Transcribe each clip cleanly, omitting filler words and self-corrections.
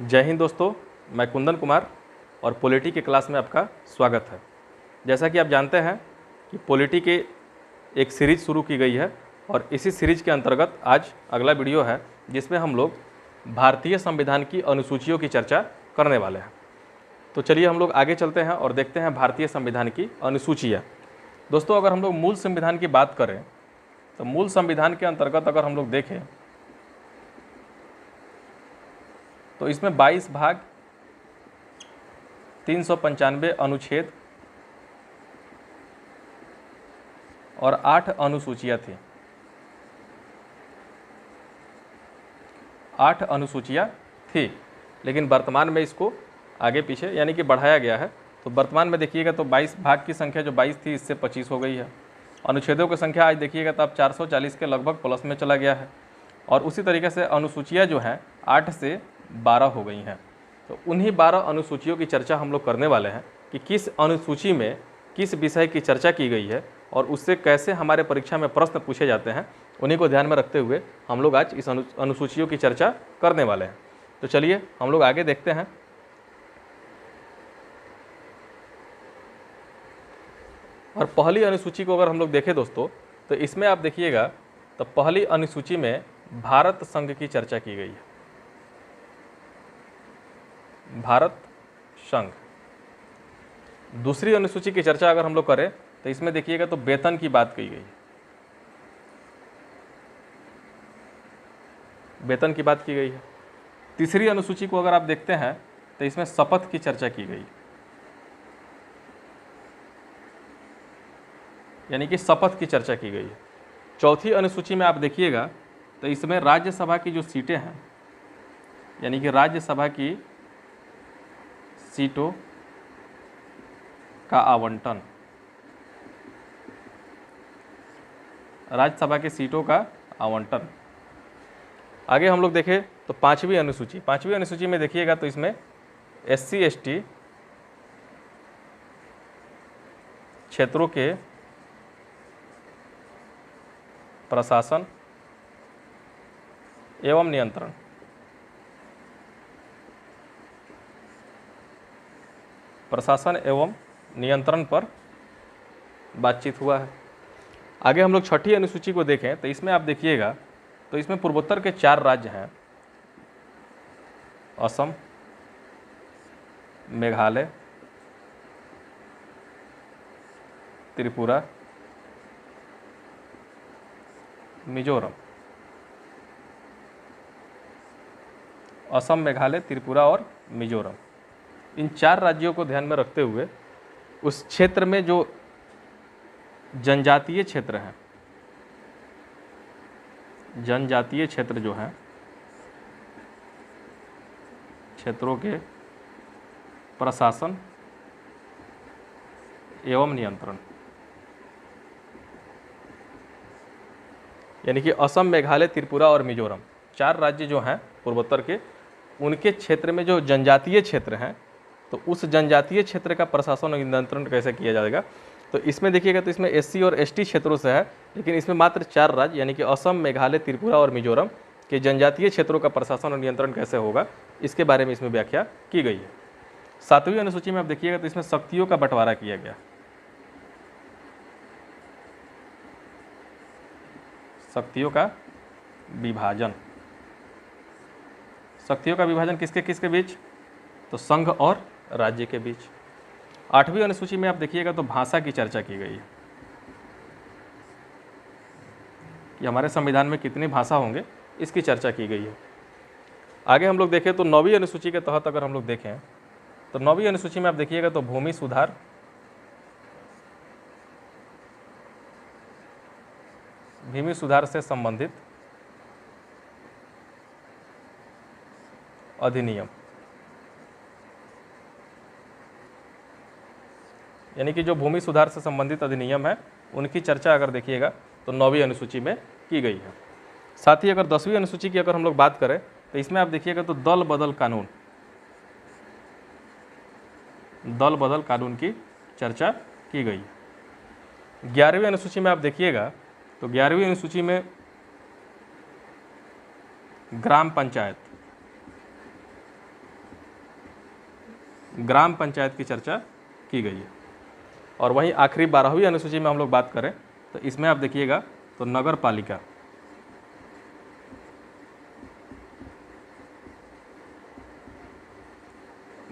जय हिंद दोस्तों, मैं कुंदन कुमार और पॉलिटी के क्लास में आपका स्वागत है। जैसा कि आप जानते हैं कि पॉलिटी की एक सीरीज़ शुरू की गई है और इसी सीरीज़ के अंतर्गत आज अगला वीडियो है जिसमें हम लोग भारतीय संविधान की अनुसूचियों की चर्चा करने वाले हैं। तो चलिए हम लोग आगे चलते हैं और देखते हैं भारतीय संविधान की अनुसूचियाँ। दोस्तों, अगर हम लोग मूल संविधान की बात करें तो मूल संविधान के अंतर्गत अगर हम लोग देखें तो इसमें 22 भाग, 395 अनुच्छेद और 8 अनुसूचियाँ थी। 8 अनुसूचियाँ थी, लेकिन वर्तमान में इसको आगे पीछे यानी कि बढ़ाया गया है। तो वर्तमान में देखिएगा तो 22 भाग की संख्या जो 22 थी इससे 25 हो गई है। अनुच्छेदों की संख्या आज देखिएगा तो अब 440 के लगभग प्लस में चला गया है। और उसी तरीके से अनुसूचियाँ जो हैं 8 से 12 हो गई हैं। तो उन्हीं 12 अनुसूचियों की चर्चा हम लोग करने वाले हैं कि किस अनुसूची में किस विषय की चर्चा की गई है और उससे कैसे हमारे परीक्षा में प्रश्न पूछे जाते हैं, उन्हीं को ध्यान में रखते हुए हम लोग आज इस अनुसूचियों की चर्चा करने वाले हैं। तो चलिए हम लोग आगे देखते हैं। और पहली अनुसूची को अगर हम लोग देखें दोस्तों, तो इसमें आप देखिएगा तो पहली अनुसूची में भारत संघ की चर्चा की गई है। भारत संघ। दूसरी अनुसूची की चर्चा अगर हम लोग करें तो इसमें देखिएगा तो वेतन की बात की गई है। वेतन की बात की गई है। तीसरी अनुसूची को अगर आप देखते हैं तो इसमें शपथ की चर्चा की गई, यानी कि शपथ की चर्चा की गई है। चौथी अनुसूची में आप देखिएगा तो इसमें राज्यसभा की जो सीटें हैं, यानी कि राज्यसभा की सीटों का आवंटन, राज्यसभा की सीटों का आवंटन। आगे हम लोग देखें तो पांचवी अनुसूची में देखिएगा तो इसमें SC ST क्षेत्रों के प्रशासन एवं नियंत्रण, प्रशासन एवं नियंत्रण पर बातचीत हुआ है। आगे हम लोग छठी अनुसूची को देखें तो इसमें आप देखिएगा तो इसमें पूर्वोत्तर के 4 राज्य हैं, असम, मेघालय, त्रिपुरा, मिजोरम। असम, मेघालय, त्रिपुरा और मिजोरम, इन 4 राज्यों को ध्यान में रखते हुए उस क्षेत्र में जो जनजातीय क्षेत्र हैं, जनजातीय क्षेत्र जो हैं, क्षेत्रों के प्रशासन एवं नियंत्रण, यानी कि असम, मेघालय, त्रिपुरा और मिजोरम 4 राज्य जो हैं पूर्वोत्तर के, उनके क्षेत्र में जो जनजातीय क्षेत्र हैं तो उस जनजातीय क्षेत्र का प्रशासन और नियंत्रण कैसे किया जाएगा। तो इसमें देखिएगा तो इसमें SC और ST क्षेत्रों से है, लेकिन इसमें मात्र 4 राज्य यानी कि असम, मेघालय, त्रिपुरा और मिजोरम के जनजातीय क्षेत्रों का प्रशासन और नियंत्रण कैसे होगा, इसके बारे में इसमें व्याख्या की गई है। 7वीं अनुसूची में आप देखिएगा तो इसमें शक्तियों का बंटवारा किया गया। शक्तियों का विभाजन। शक्तियों का विभाजन किसके किसके बीच? तो संघ और राज्य के बीच। 8वीं अनुसूची में आप देखिएगा तो भाषा की चर्चा की गई है कि हमारे संविधान में कितनी भाषा होंगे, इसकी चर्चा की गई है। आगे हम लोग देखें तो 9वीं अनुसूची के तहत अगर हम लोग देखें तो 9वीं अनुसूची में आप देखिएगा तो भूमि सुधार, भूमि सुधार से संबंधित अधिनियम, यानी कि जो भूमि सुधार से संबंधित अधिनियम है उनकी चर्चा अगर देखिएगा तो 9वीं अनुसूची में की गई है। साथ ही अगर 10वीं अनुसूची की अगर हम लोग बात करें तो इसमें आप देखिएगा तो दल बदल कानून, दल बदल कानून की चर्चा की गई है। 11वीं अनुसूची में आप देखिएगा तो 11वीं अनुसूची में ग्राम पंचायत, ग्राम पंचायत की चर्चा की गई है। और वहीं आखिरी 12वीं अनुसूची में हम लोग बात करें तो इसमें आप देखिएगा तो नगर पालिका,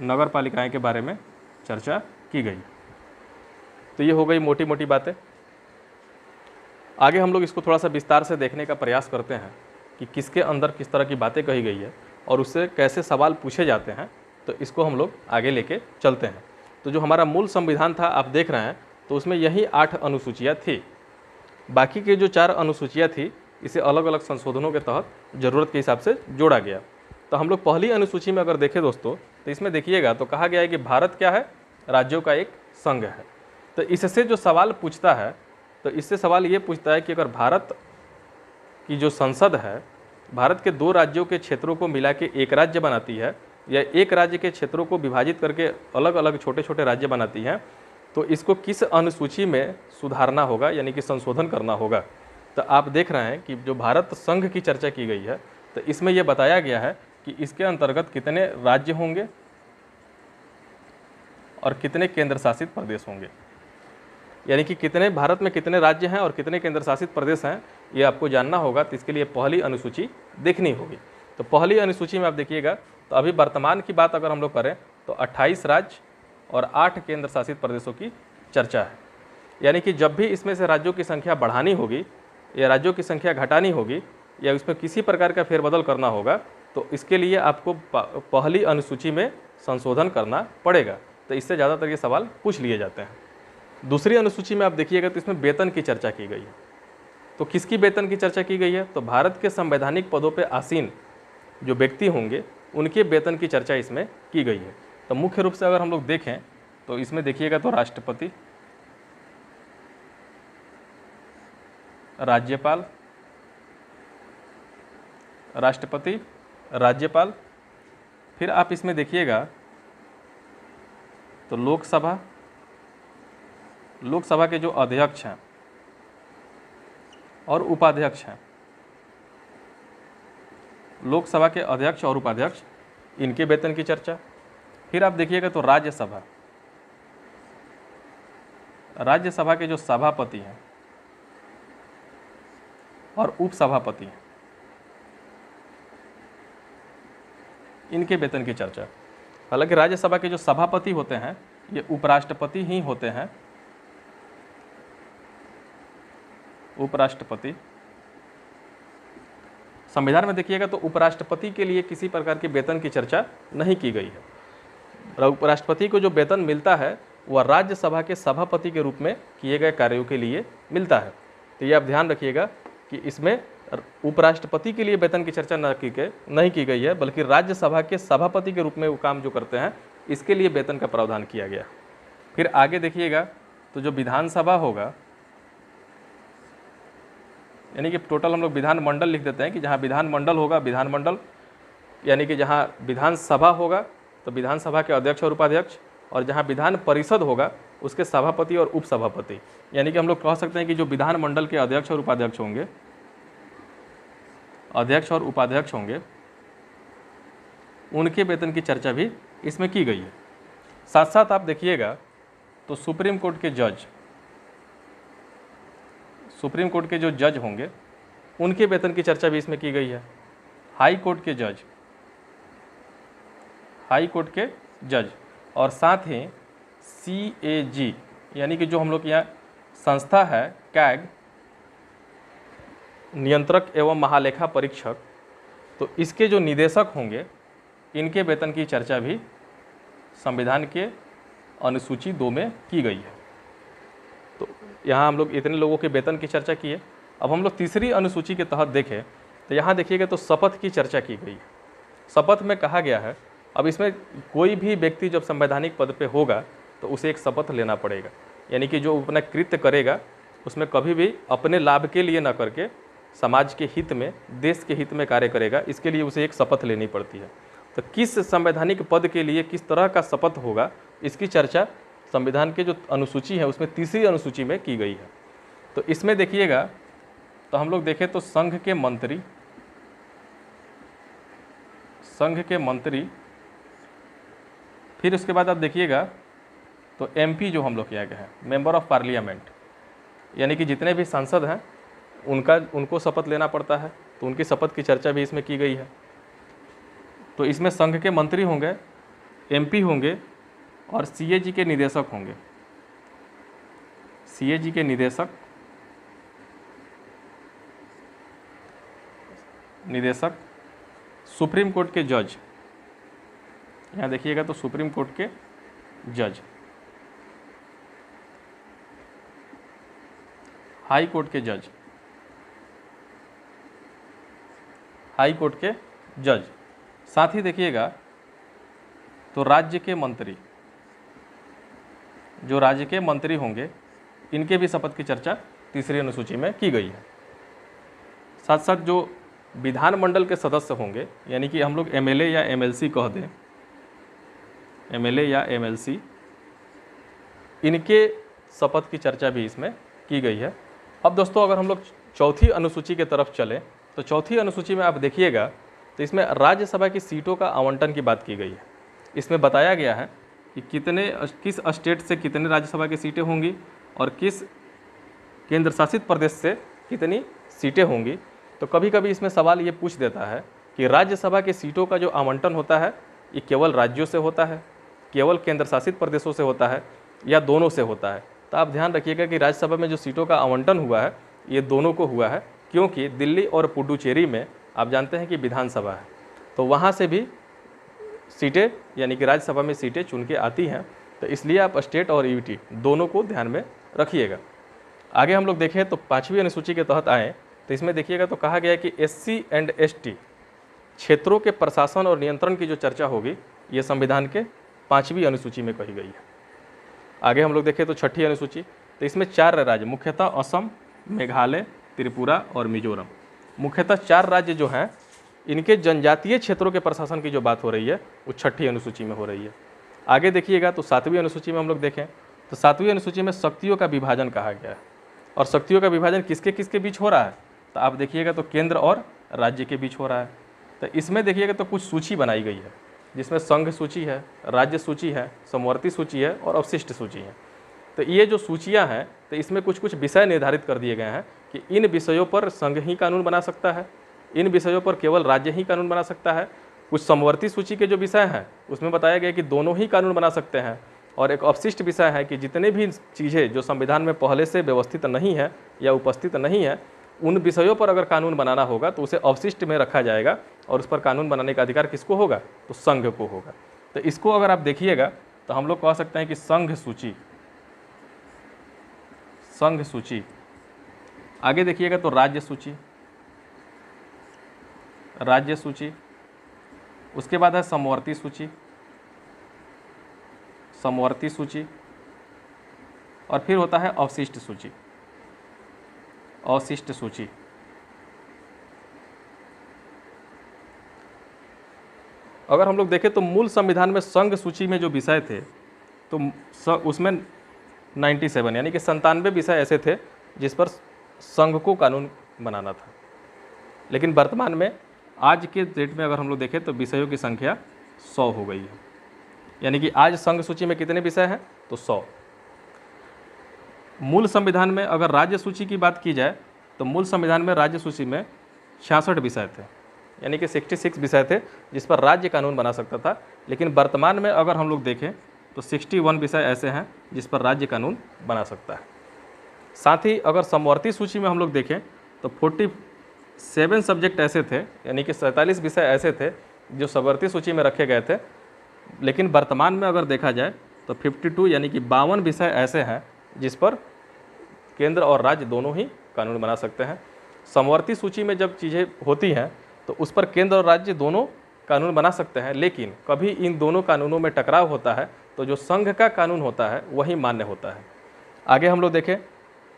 नगर पालिकाएं के बारे में चर्चा की गई। तो ये हो गई मोटी मोटी बातें। आगे हम लोग इसको थोड़ा सा विस्तार से देखने का प्रयास करते हैं कि किसके अंदर किस तरह की बातें कही गई है और उससे कैसे सवाल पूछे जाते हैं। तो इसको हम लोग आगे लेके चलते हैं। तो जो हमारा मूल संविधान था आप देख रहे हैं, तो उसमें यही 8 अनुसूचियाँ थी। बाकी के जो 4 अनुसूचियाँ थी इसे अलग अलग संशोधनों के तहत ज़रूरत के हिसाब से जोड़ा गया। तो हम लोग पहली अनुसूची में अगर देखें दोस्तों, तो इसमें देखिएगा तो कहा गया है कि भारत क्या है, राज्यों का एक संघ है। तो इससे जो सवाल पूछता है, तो इससे सवाल ये पूछता है कि अगर भारत की जो संसद है भारत के 2 राज्यों के क्षेत्रों को मिला के एक राज्य बनाती है, या एक राज्य के क्षेत्रों को विभाजित करके अलग अलग छोटे छोटे राज्य बनाती हैं, तो इसको किस अनुसूची में सुधारना होगा, यानी कि संशोधन करना होगा। तो आप देख रहे हैं कि जो भारत संघ की चर्चा की गई है, तो इसमें यह बताया गया है कि इसके अंतर्गत कितने राज्य होंगे और कितने केंद्र शासित प्रदेश होंगे, यानी कि कितने भारत में कितने राज्य हैं और कितने केंद्र शासित प्रदेश हैं, ये आपको जानना होगा। तो इसके लिए पहली अनुसूची देखनी होगी। तो पहली अनुसूची में आप देखिएगा तो अभी वर्तमान की बात अगर हम लोग करें तो 28 राज्य और 8 केंद्र शासित प्रदेशों की चर्चा है। यानी कि जब भी इसमें से राज्यों की संख्या बढ़ानी होगी या राज्यों की संख्या घटानी होगी या इसमें किसी प्रकार का फेरबदल करना होगा, तो इसके लिए आपको पहली अनुसूची में संशोधन करना पड़ेगा। तो इससे ज़्यादातर ये सवाल पूछ लिए जाते हैं। दूसरी अनुसूची में आप देखिएगा तो इसमें वेतन की चर्चा की गई है। तो किसकी वेतन की चर्चा की गई है, तो भारत के संवैधानिक पदों पर आसीन जो व्यक्ति होंगे उनके वेतन की चर्चा इसमें की गई है। तो मुख्य रूप से अगर हम लोग देखें तो इसमें देखिएगा तो राष्ट्रपति, राज्यपाल, राष्ट्रपति, राज्यपाल, फिर आप इसमें देखिएगा तो लोकसभा, लोकसभा के जो अध्यक्ष हैं और उपाध्यक्ष हैं, लोकसभा के अध्यक्ष और उपाध्यक्ष, इनके वेतन की चर्चा। फिर आप देखिएगा तो राज्यसभा, राज्यसभा के जो सभापति हैं और उपसभापति हैं, इनके वेतन की चर्चा। हालांकि राज्यसभा के जो सभापति होते हैं ये उपराष्ट्रपति ही होते हैं, उपराष्ट्रपति। संविधान में देखिएगा तो उपराष्ट्रपति के लिए किसी प्रकार के वेतन की चर्चा नहीं की गई है। उपराष्ट्रपति को जो वेतन मिलता है वह राज्यसभा के सभापति के रूप में किए गए कार्यों के लिए मिलता है। तो ये आप ध्यान रखिएगा कि इसमें उपराष्ट्रपति के लिए वेतन की चर्चा नहीं की गई है, बल्कि राज्यसभा के सभापति के रूप में वो काम जो करते हैं इसके लिए वेतन का प्रावधान किया गया। फिर आगे देखिएगा तो जो विधानसभा होगा, यानी कि टोटल हम लोग विधानमंडल लिख देते हैं कि जहाँ विधानमंडल होगा, विधानमंडल यानी कि जहाँ विधानसभा होगा तो विधानसभा के अध्यक्ष और उपाध्यक्ष, और जहाँ विधान परिषद होगा उसके सभापति और उपसभापति। यानी कि हम लोग कह सकते हैं कि जो विधानमंडल के अध्यक्ष और उपाध्यक्ष होंगे, अध्यक्ष और उपाध्यक्ष होंगे, उनके वेतन की चर्चा भी इसमें की गई है। साथ साथ आप देखिएगा तो सुप्रीम कोर्ट के जज, सुप्रीम कोर्ट के जो जज होंगे उनके वेतन की चर्चा भी इसमें की गई है। हाई कोर्ट के जज, हाई कोर्ट के जज, और साथ ही CAG यानी कि जो हम लोग यहाँ संस्था है कैग, नियंत्रक एवं महालेखा परीक्षक, तो इसके जो निदेशक होंगे इनके वेतन की चर्चा भी संविधान के अनुसूची 2 में की गई है। तो यहाँ हम लोग इतने लोगों के वेतन की चर्चा की है। अब हम लोग तीसरी अनुसूची के तहत देखें तो यहाँ देखिएगा तो शपथ की चर्चा की गई है। शपथ में कहा गया है, अब इसमें कोई भी व्यक्ति जब संवैधानिक पद पे होगा तो उसे एक शपथ लेना पड़ेगा, यानी कि जो अपना कृत्य करेगा उसमें कभी भी अपने लाभ के लिए ना करके समाज के हित में, देश के हित में कार्य करेगा, इसके लिए उसे एक शपथ लेनी पड़ती है। तो किस संवैधानिक पद के लिए किस तरह का शपथ होगा, इसकी चर्चा संविधान के जो अनुसूची है उसमें तीसरी अनुसूची में की गई है। तो इसमें देखिएगा तो हम लोग देखें तो संघ के मंत्री, संघ के मंत्री फिर उसके बाद आप देखिएगा तो MP जो हम लोग किया गया है, मेंबर ऑफ पार्लियामेंट, यानी कि जितने भी सांसद हैं उनको शपथ लेना पड़ता है, तो उनकी शपथ की चर्चा भी इसमें की गई है। तो इसमें संघ के मंत्री होंगे, MP होंगे और CAG के निदेशक होंगे। CAG के निदेशक, सुप्रीम कोर्ट के जज, यहाँ देखिएगा तो सुप्रीम कोर्ट के जज, हाई कोर्ट के जज, हाई कोर्ट के जज, साथ ही देखिएगा तो राज्य के मंत्री, जो राज्य के मंत्री होंगे इनके भी शपथ की चर्चा तीसरी अनुसूची में की गई है। साथ साथ जो विधानमंडल के सदस्य होंगे, यानी कि हम लोग MLA या MLC कह दें, MLA या MLC, इनके शपथ की चर्चा भी इसमें की गई है। अब दोस्तों अगर हम लोग चौथी अनुसूची की तरफ चलें तो चौथी अनुसूची में आप देखिएगा तो इसमें राज्यसभा की सीटों का आवंटन की बात की गई है। इसमें बताया गया है कि किस स्टेट से कितने राज्यसभा की सीटें होंगी और किस केंद्र शासित प्रदेश से कितनी सीटें होंगी। तो कभी कभी इसमें सवाल ये पूछ देता है कि राज्यसभा की सीटों का जो आवंटन होता है ये केवल राज्यों से होता है, केवल केंद्र शासित प्रदेशों से होता है, या दोनों से होता है। तो आप ध्यान रखिएगा कि राज्यसभा में जो सीटों का आवंटन हुआ है ये दोनों को हुआ है, क्योंकि दिल्ली और पुडुचेरी में आप जानते हैं कि विधानसभा है, तो वहाँ से भी सीटें यानी कि राज्यसभा में सीटें चुन के आती हैं। तो इसलिए आप स्टेट और UT दोनों को ध्यान में रखिएगा। आगे हम लोग देखें तो पाँचवीं अनुसूची के तहत आएँ तो इसमें देखिएगा तो कहा गया है कि SC एंड ST क्षेत्रों के प्रशासन और नियंत्रण की जो चर्चा होगी ये संविधान के 5वीं अनुसूची में कही गई है। आगे हम लोग देखें तो छठी अनुसूची, तो इसमें 4 राज्य, मुख्यतः असम, मेघालय, त्रिपुरा और मिजोरम, मुख्यतः 4 राज्य जो हैं इनके जनजातीय क्षेत्रों के प्रशासन की जो बात हो रही है वो छठी अनुसूची में हो रही है। आगे देखिएगा तो 7वीं अनुसूची में हम लोग देखें तो 7वीं अनुसूची में शक्तियों का विभाजन कहा गया है, और शक्तियों का विभाजन किसके किसके बीच हो रहा है, तो आप देखिएगा तो केंद्र और राज्य के बीच हो रहा है। तो इसमें देखिएगा तो कुछ सूची बनाई गई है जिसमें संघ सूची है, राज्य सूची है, समवर्ती सूची है और अवशिष्ट सूची है। तो ये जो सूचियां हैं तो इसमें कुछ कुछ विषय निर्धारित कर दिए गए हैं कि इन विषयों पर संघ ही कानून बना सकता है, इन विषयों पर केवल राज्य ही कानून बना सकता है। कुछ समवर्ती सूची के जो विषय हैं उसमें बताया गया कि दोनों ही कानून बना सकते हैं, और एक अवशिष्ट विषय है कि जितने भी चीज़ें जो संविधान में पहले से व्यवस्थित नहीं है या उपस्थित नहीं है उन विषयों पर अगर कानून बनाना होगा तो उसे अवशिष्ट में रखा जाएगा, और उस पर कानून बनाने का अधिकार किसको होगा, तो संघ को होगा। तो इसको अगर आप देखिएगा तो हम लोग कह सकते हैं कि संघ सूची, संघ सूची। आगे देखिएगा तो राज्य सूची, राज्य सूची, उसके बाद है समवर्ती सूची, समवर्ती सूची, और फिर होता है अवशिष्ट सूची, अवशिष्ट सूची। अगर हम लोग देखें तो मूल संविधान में संघ सूची में जो विषय थे तो उसमें 97 यानी कि 97 विषय ऐसे थे जिस पर संघ को कानून बनाना था। लेकिन वर्तमान में आज के डेट में अगर हम लोग देखें तो विषयों की संख्या 100 हो गई है, यानी कि आज संघ सूची में कितने विषय हैं, तो 100। मूल संविधान में अगर राज्य सूची की बात की जाए तो मूल संविधान में राज्य सूची में 66 विषय थे, यानी कि 66 विषय थे जिस पर राज्य कानून बना सकता था। लेकिन वर्तमान में अगर हम लोग देखें तो 61 विषय ऐसे हैं जिस पर राज्य कानून बना सकता है। साथ ही अगर समवर्ती सूची में हम लोग देखें तो 47 सब्जेक्ट ऐसे थे, यानी कि 47 विषय ऐसे थे जो समवर्ती सूची में रखे गए थे। लेकिन वर्तमान में अगर देखा जाए तो 52 यानी कि 52 विषय ऐसे हैं जिस पर केंद्र और राज्य दोनों ही कानून बना सकते हैं। समवर्ती सूची में जब चीज़ें होती हैं तो उस पर केंद्र और राज्य दोनों कानून बना सकते हैं, लेकिन कभी इन दोनों कानूनों में टकराव होता है तो जो संघ का कानून होता है वही मान्य होता है। आगे हम लोग देखें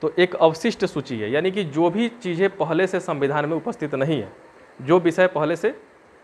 तो एक अवशिष्ट सूची है, यानी कि जो भी चीज़ें पहले से संविधान में उपस्थित नहीं है, जो विषय पहले से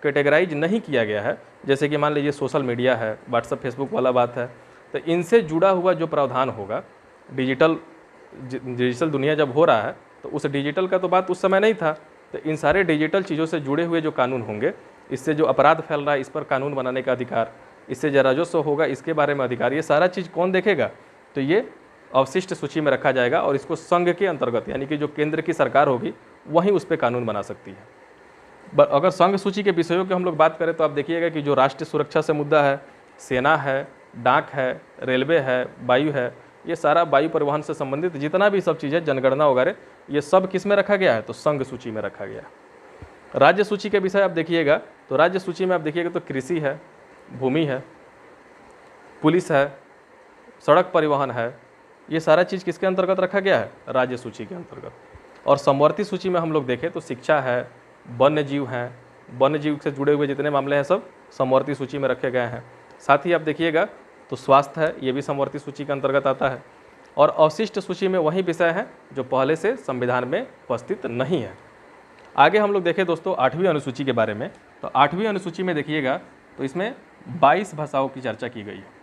कैटेगराइज नहीं किया गया है, जैसे कि मान लीजिए सोशल मीडिया है, व्हाट्सएप फेसबुक वाला बात है, तो इनसे जुड़ा हुआ जो प्रावधान होगा, डिजिटल दुनिया जब हो रहा है तो उस डिजिटल का तो बात उस समय नहीं था, तो इन सारे डिजिटल चीज़ों से जुड़े हुए जो कानून होंगे, इससे जो अपराध फैल रहा है इस पर कानून बनाने का अधिकार, इससे जो राजस्व होगा इसके बारे में अधिकार, ये सारा चीज़ कौन देखेगा? तो ये अवशिष्ट सूची में रखा जाएगा और इसको संघ के अंतर्गत यानी कि जो केंद्र की सरकार होगी वहीं उस पर कानून बना सकती है। अगर संघ सूची के विषयों की हम लोग बात करें तो आप देखिएगा कि जो राष्ट्रीय सुरक्षा से मुद्दा है, सेना है, डाक है, रेलवे है, वायु है, ये सारा वायु परिवहन से संबंधित जितना भी सब चीज़ है, जनगणना वगैरह, ये सब किस में रखा गया है? तो संघ सूची में रखा गया है। राज्य सूची के विषय आप देखिएगा तो राज्य सूची में आप देखिएगा तो कृषि है, भूमि है, पुलिस है, सड़क परिवहन है, ये सारा चीज़ किसके अंतर्गत रखा गया है? राज्य सूची के अंतर्गत। और समवर्ती सूची में हम लोग देखें तो शिक्षा है, वन्य जीव हैं, वन्य जीव से जुड़े हुए जितने मामले हैं सब समवर्ती सूची में रखे गए हैं। साथ ही आप देखिएगा तो स्वास्थ्य है, ये भी समवर्ती सूची के अंतर्गत आता है। और अवशिष्ट सूची में वही विषय हैं जो पहले से संविधान में उपस्थित नहीं है। आगे हम लोग देखें दोस्तों 8वीं अनुसूची के बारे में, तो 8वीं अनुसूची में देखिएगा तो इसमें 22 भाषाओं की चर्चा की गई है।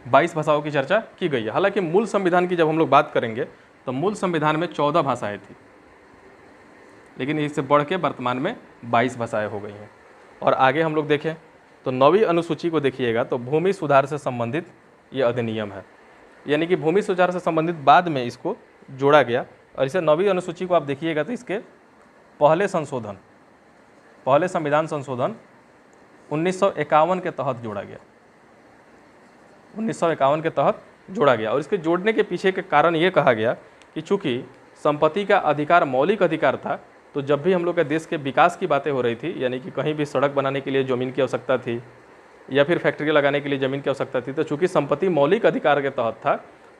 22 भाषाओं की चर्चा की गई है। हालांकि मूल संविधान की जब हम लोग बात करेंगे तो मूल संविधान में 14 भाषाएं थी, लेकिन इससे बढ़ के वर्तमान में 22 भाषाएं हो गई हैं। और आगे हम लोग देखें तो 9वीं अनुसूची को देखिएगा तो भूमि सुधार से संबंधित ये अधिनियम है, यानी कि भूमि सुधार से संबंधित बाद में इसको जोड़ा गया। और इसे 9वीं अनुसूची को आप देखिएगा तो इसके पहले संविधान संशोधन 1951 के तहत जोड़ा गया, 1951 के तहत जोड़ा गया। और इसके जोड़ने के पीछे के कारण ये कहा गया कि चूँकि संपत्ति का अधिकार मौलिक अधिकार था, तो जब भी हम लोग के देश के विकास की बातें हो रही थी, यानी कि कहीं भी सड़क बनाने के लिए ज़मीन की आवश्यकता थी या फिर फैक्ट्री लगाने के लिए ज़मीन की आवश्यकता थी, तो चूँकि संपत्ति मौलिक अधिकार के तहत था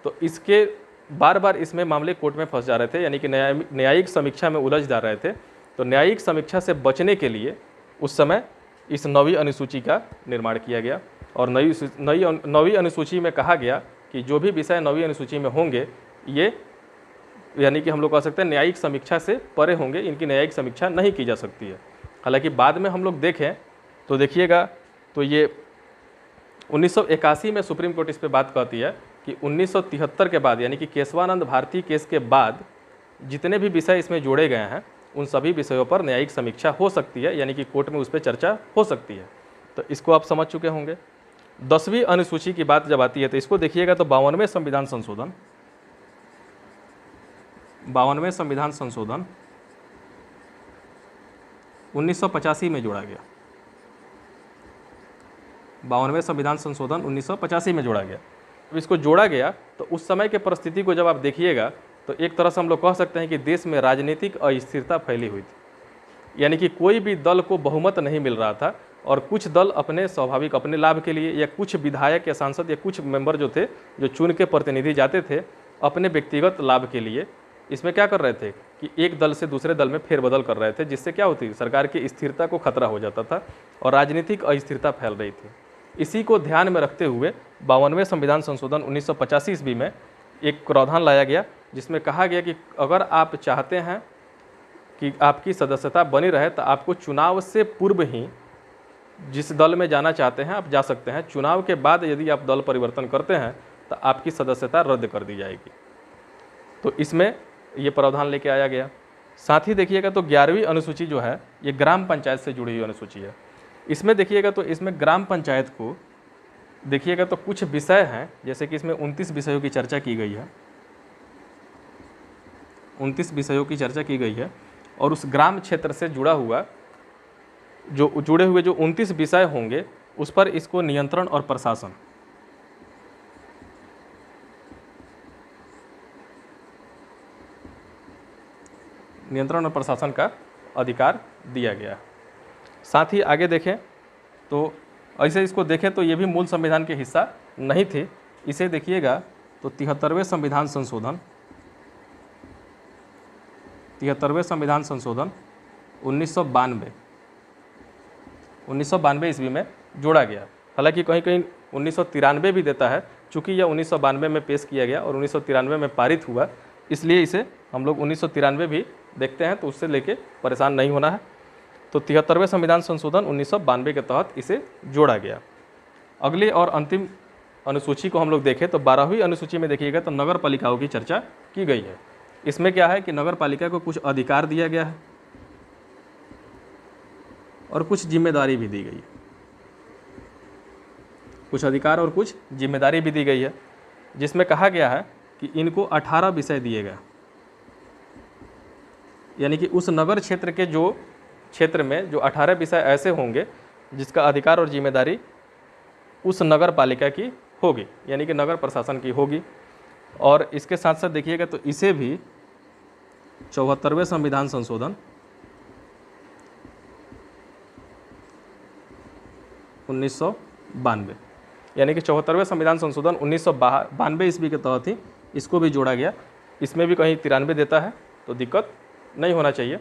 तो इसके बार बार इसमें मामले कोर्ट में फंस जा रहे थे, यानी कि न्यायिक समीक्षा में उलझ जा रहे थे। तो न्यायिक समीक्षा से बचने के लिए उस समय इस 9वीं अनुसूची का निर्माण किया गया। और 9वीं अनुसूची में कहा गया कि जो भी विषय 9वीं अनुसूची में होंगे ये यानी कि हम लोग कह सकते हैं न्यायिक समीक्षा से परे होंगे, इनकी न्यायिक समीक्षा नहीं की जा सकती है। हालांकि बाद में हम लोग देखें तो देखिएगा तो ये 1981 में सुप्रीम कोर्ट इस पर बात कहती है कि 1973 के बाद यानी कि केशवानंद भारती केस के बाद जितने भी विषय इसमें जोड़े गए हैं उन सभी विषयों पर न्यायिक समीक्षा हो सकती है, यानी कि कोर्ट में उस पर चर्चा हो सकती है। तो इसको आप समझ चुके होंगे। 10वीं अनुसूची की बात जब आती है तो इसको देखिएगा तो 52वें संविधान संशोधन 1985 में जोड़ा गया। 52वें संविधान संशोधन 1985 में जोड़ा गया। अब इसको जोड़ा गया तो उस समय के परिस्थिति को जब आप देखिएगा तो एक तरह से हम लोग कह सकते हैं कि देश में राजनीतिक अस्थिरता फैली हुई थी, यानी कि कोई भी दल को बहुमत नहीं मिल रहा था और कुछ दल अपने स्वाभाविक अपने लाभ के लिए या कुछ विधायक या सांसद या कुछ मेंबर जो थे जो चुन के प्रतिनिधि जाते थे अपने व्यक्तिगत लाभ के लिए इसमें क्या कर रहे थे कि एक दल से दूसरे दल में फेरबदल कर रहे थे, जिससे क्या होती सरकार की स्थिरता को खतरा हो जाता था और राजनीतिक अस्थिरता फैल रही थी। इसी को ध्यान में रखते हुए 52वें संविधान संशोधन 1985 ईस्वी में एक प्रावधान लाया गया जिसमें कहा गया कि अगर आप चाहते हैं कि आपकी सदस्यता बनी रहे तो आपको चुनाव से पूर्व ही जिस दल में जाना चाहते हैं आप जा सकते हैं, चुनाव के बाद यदि आप दल परिवर्तन करते हैं तो आपकी सदस्यता रद्द कर दी जाएगी। तो इसमें ये प्रावधान लेके आया गया। साथ ही देखिएगा तो 11वीं अनुसूची जो है ये ग्राम पंचायत से जुड़ी हुई अनुसूची है। इसमें देखिएगा तो इसमें ग्राम पंचायत को देखिएगा तो कुछ विषय हैं, जैसे कि इसमें 29 विषयों की चर्चा की गई है, 29 विषयों की चर्चा की गई है। और उस ग्राम क्षेत्र से जुड़े हुए जो 29 विषय होंगे उस पर इसको नियंत्रण और प्रशासन का अधिकार दिया गया। साथ ही आगे देखें तो ऐसे इसको देखें तो ये भी मूल संविधान के हिस्सा नहीं थे। इसे देखिएगा तो 73वें संविधान संशोधन 1992 ईस्वी में जोड़ा गया। हालांकि कहीं कहीं 1993 भी देता है, चूँकि यह 1992 में पेश किया गया और 1993 में पारित हुआ, इसलिए इसे हम लोग 1993 भी देखते हैं, तो उससे लेके परेशान नहीं होना है। तो 73वें संविधान संशोधन 1992 के तहत इसे जोड़ा गया। अगली और अंतिम अनुसूची को हम लोग देखें तो 12वीं अनुसूची में देखिएगा तो नगर पालिकाओं की चर्चा की गई है। इसमें क्या है कि नगर पालिका को कुछ अधिकार दिया गया है। और कुछ जिम्मेदारी भी दी गई है, कुछ अधिकार और कुछ जिम्मेदारी भी दी गई है, जिसमें कहा गया है कि इनको 18 विषय दिए गए, यानी कि उस नगर क्षेत्र के जो क्षेत्र में जो 18 विषय ऐसे होंगे जिसका अधिकार और जिम्मेदारी उस नगर पालिका की होगी, यानी कि नगर प्रशासन की होगी। और इसके साथ साथ देखिएगा तो इसे भी 74वें संविधान संशोधन 1992, यानी कि 74वें संविधान संशोधन 1992 ईस्वी के तहत ही इसको भी जोड़ा गया। इसमें भी कहीं 93 देता है तो दिक्कत नहीं होना चाहिए।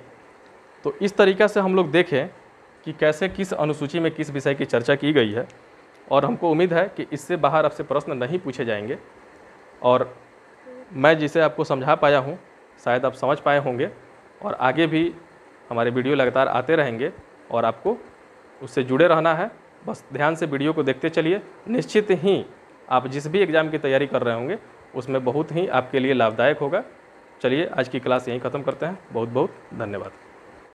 तो इस तरीक़ा से हम लोग देखें कि कैसे किस अनुसूची में किस विषय की चर्चा की गई है, और हमको उम्मीद है कि इससे बाहर आपसे प्रश्न नहीं पूछे जाएंगे, और मैं जिसे आपको समझा पाया हूँ शायद आप समझ पाए होंगे, और आगे भी हमारे वीडियो लगातार आते रहेंगे और आपको उससे जुड़े रहना है। बस ध्यान से वीडियो को देखते चलिए, निश्चित ही आप जिस भी एग्ज़ाम की तैयारी कर रहे होंगे उसमें बहुत ही आपके लिए लाभदायक होगा। चलिए आज की क्लास यहीं ख़त्म करते हैं। बहुत बहुत धन्यवाद।